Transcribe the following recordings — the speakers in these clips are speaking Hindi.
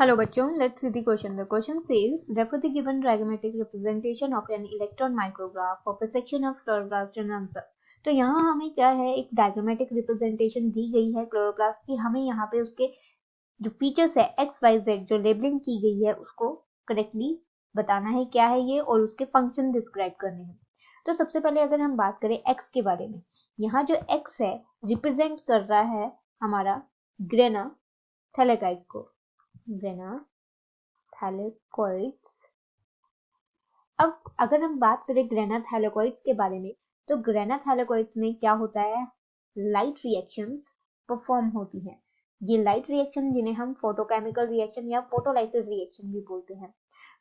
Hello बच्चों, let's see the question. The question says, refer the given diagrammatic representation of an electron micrograph of a section of chloroplast and answer. तो यहाँ हमें क्या है, एक diagrammatic representation दी गई है क्लोरोप्लास्ट की. हमें यहाँ पे उसके जो फीचर्स है एक्स वाई जेड जो लेबलिंग की गई है उसको करेक्टली बताना है क्या है ये, और उसके फंक्शन डिस्क्राइब करने हैं. तो सबसे पहले अगर हम बात करें एक्स के बारे में, यहाँ जो एक्स है रिप्रेजेंट कर रहा है हमारा ग्रेना थैलेकाइट को. ग्रेना थैलेकोइड्स. अब अगर हम बात करें ग्रेना थैलेकोइड्स के बारे में, तो ग्रेना थैलेकोइड्स में क्या होता है, लाइट रिएक्शंस परफॉर्म होती हैं. ये लाइट रिएक्शन जिन्हें हम फोटोकेमिकल रिएक्शन या फोटोलाइसिस रिएक्शन भी बोलते हैं.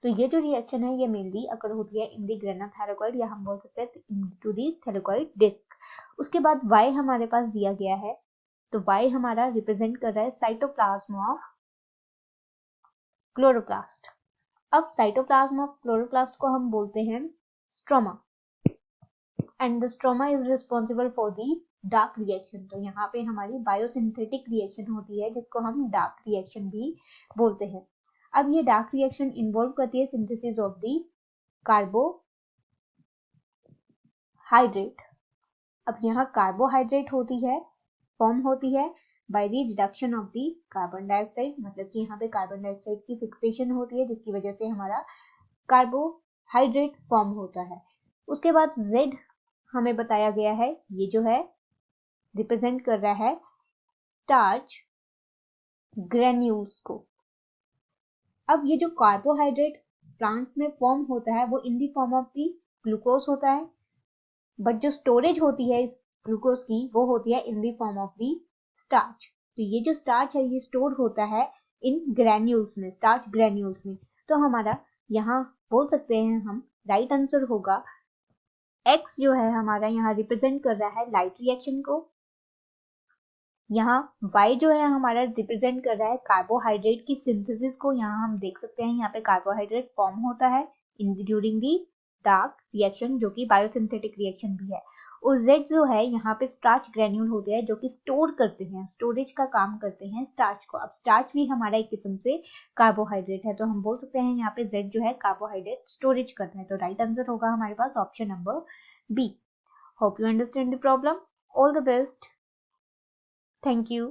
तो ये जो रिएक्शन है ये मेनली अगर होती है इन दी ग्रेना थैलेकोइड, या हम बोल सकते हैं इनटू दी थैलेकोइड डिस्क. उसके बाद वाई हमारे पास दिया गया है, तो वाई हमारा रिप्रेजेंट कर रहा है साइटोप्लाज्म ऑफ क्लोरोप्लास्ट. अब साइटोप्लाज्म ऑफ क्लोरोप्लास्ट को हम बोलते हैं stroma, and the stroma is responsible for the Dark reaction. तो यहाँ पे हमारी बायोसिंथेटिक रिएक्शन होती है जिसको हम डार्क रिएक्शन भी बोलते हैं. अब ये डार्क रिएक्शन इन्वॉल्व करती है सिंथेसिस ऑफ दी कार्बोहाइड्रेट. अब यहाँ कार्बोहाइड्रेट होती है, फॉर्म होती है by the reduction of the carbon dioxide. मतलब कि यहाँ पे कार्बन डाइऑक्साइड की फिक्सेशन होती है जिसकी वजह से हमारा कार्बोहाइड्रेट फॉर्म होता है. उसके बाद Z हमें बताया गया है, ये जो है रिप्रेजेंट कर रहा है स्टार्च ग्रेन्यूल्स को. अब ये जो कार्बोहाइड्रेट प्लांट्स में फॉर्म होता है वो in the form of the glucose होता है, बट जो स्टोरेज होती है इस ग्लूकोज की वो होती है in the form of the starch. तो ये जो स्टार्च है ये स्टोर होता है इन ग्रेन्यूल्स में, स्टार्च ग्रेन्यूल्स में. तो हमारा यहाँ बोल सकते हैं हम राइट आंसर होगा एक्स जो है हमारा यहाँ रिप्रेजेंट कर रहा है लाइट रिएक्शन को. यहाँ वाई जो है हमारा रिप्रेजेंट कर रहा है कार्बोहाइड्रेट की सिंथेसिस को. यहाँ हम देख सकते हैं यहाँ पे कार्बोहाइड्रेट फॉर्म होता है in during the Dark reaction जो कि बायोसिंथेटिक रिएक्शन भी है. और Z जो है यहाँ पे स्टार्च ग्रेन्यूल होते हैं जो कि स्टोर करते हैं, स्टोरेज का काम करते हैं स्टार्च को. अब स्टार्च भी हमारा एक किस्म से कार्बोहाइड्रेट है, तो हम बोल सकते हैं यहाँ पे Z जो है कार्बोहाइड्रेट स्टोरेज करता है. तो राइट आंसर होगा हमारे पास option number B. Hope you understand the problem. All the best. Thank you.